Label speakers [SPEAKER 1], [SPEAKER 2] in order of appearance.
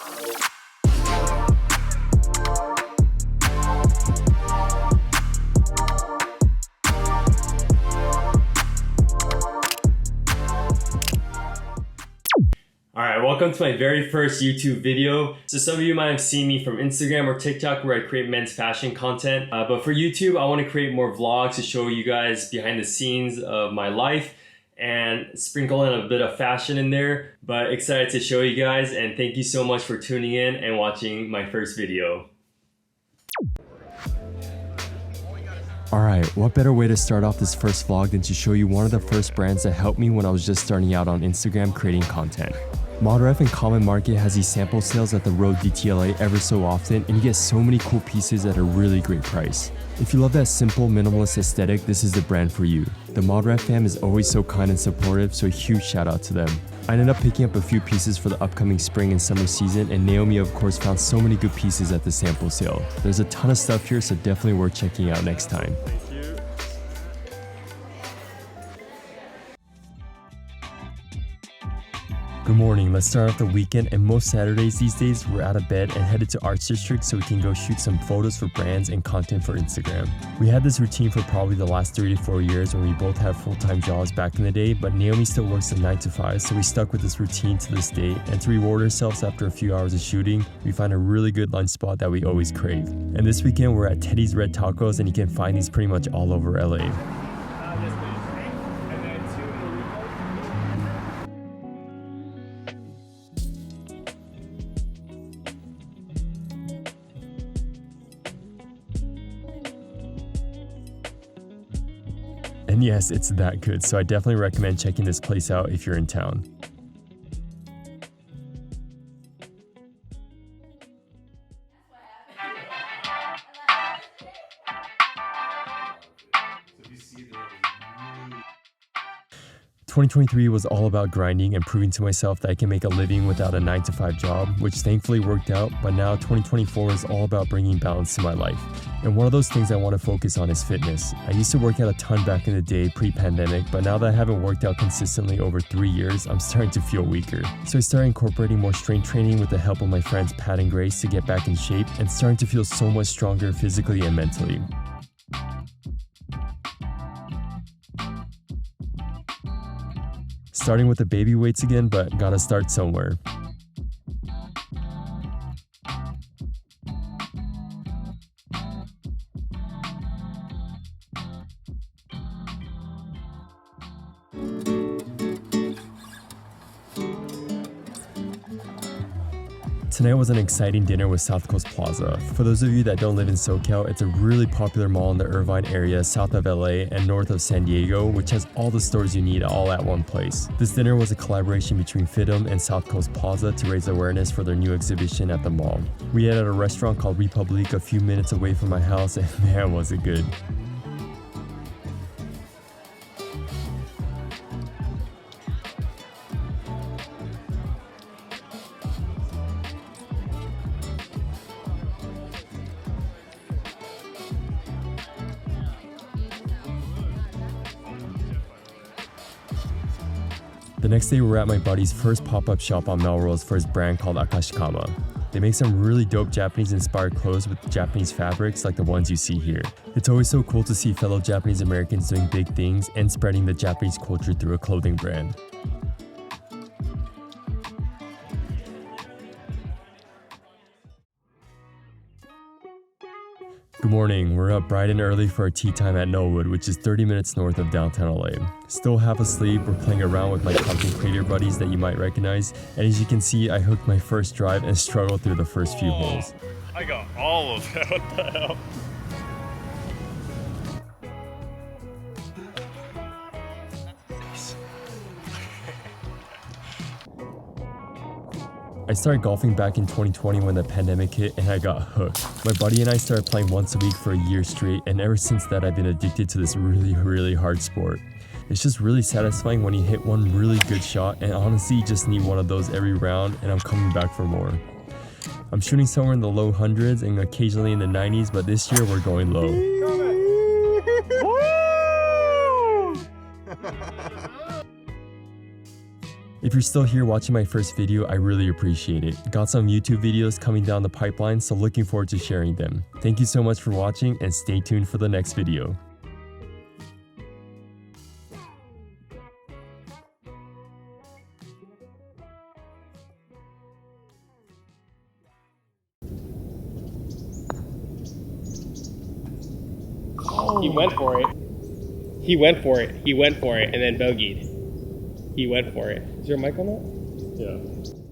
[SPEAKER 1] Alright, welcome to my very first YouTube video. So some of you might have seen me from Instagram or TikTok where I create men's fashion content. But for YouTube, I want to create more vlogs to show you guys behind the scenes of my life and sprinkle in a bit of fashion in there. But excited to show you guys, and thank you so much for tuning in and watching my first video.
[SPEAKER 2] Alright, what better way to start off this first vlog than to show you one of the first brands that helped me when I was just starting out on Instagram creating content. ModRef and Common Market has these sample sales at the Road DTLA ever so often, and you get so many cool pieces at a really great price. If you love that simple minimalist aesthetic, this is the brand for you. The ModRef fam is always so kind and supportive, so a huge shout out to them. I ended up picking up a few pieces for the upcoming spring and summer season, and Naomi of course found so many good pieces at the sample sale. There's a ton of stuff here, so definitely worth checking out next time. Good morning, let's start off the weekend, and most Saturdays these days we're out of bed and headed to Arts District so we can go shoot some photos for brands and content for Instagram. We had this routine for probably the last 3 to 4 years when we both had full-time jobs back in the day, but Naomi still works a 9 to 5, so we stuck with this routine to this day, and to reward ourselves after a few hours of shooting, we find a really good lunch spot that we always crave. And this weekend we're at Teddy's Red Tacos, and you can find these pretty much all over LA. And yes, it's that good, so I definitely recommend checking this place out if you're in town. So 2023 was all about grinding and proving to myself that I can make a living without a 9 to 5 job, which thankfully worked out, but now 2024 is all about bringing balance to my life. And one of those things I want to focus on is fitness. I used to work out a ton back in the day pre-pandemic, but now that I haven't worked out consistently over 3 years, I'm starting to feel weaker. So I started incorporating more strength training with the help of my friends Pat and Grace to get back in shape, and starting to feel so much stronger physically and mentally. Starting with the baby weights again, but gotta start somewhere. Tonight was an exciting dinner with South Coast Plaza. For those of you that don't live in SoCal, it's a really popular mall in the Irvine area, south of LA and north of San Diego, which has all the stores you need all at one place. This dinner was a collaboration between FITM and South Coast Plaza to raise awareness for their new exhibition at the mall. We ate at a restaurant called Republique a few minutes away from my house, and man, was it good. The next day we were at my buddy's first pop-up shop on Melrose for his brand called Akashikama. They make some really dope Japanese-inspired clothes with Japanese fabrics like the ones you see here. It's always so cool to see fellow Japanese Americans doing big things and spreading the Japanese culture through a clothing brand. Good morning, we're up bright and early for our tea time at Knollwood, which is 30 minutes north of downtown LA. Still half asleep, we're playing around with my content creator buddies that you might recognize, and as you can see, I hooked my first drive and struggled through the first few holes.
[SPEAKER 3] I got all of that, what the hell?
[SPEAKER 2] I started golfing back in 2020 when the pandemic hit, and I got hooked. My buddy and I started playing once a week for a year straight, and ever since that I've been addicted to this really hard sport. It's just really satisfying when you hit one really good shot, and honestly you just need one of those every round, and I'm coming back for more. I'm shooting somewhere in the low hundreds and occasionally in the 90s, but this year we're going low. If you're still here watching my first video, I really appreciate it. Got some YouTube videos coming down the pipeline, so looking forward to sharing them. Thank you so much for watching and stay tuned for the next video.
[SPEAKER 4] He went for it. He went for it. He went for it and then bogeyed. He went for it. Is there a mic on that?
[SPEAKER 1] Yeah.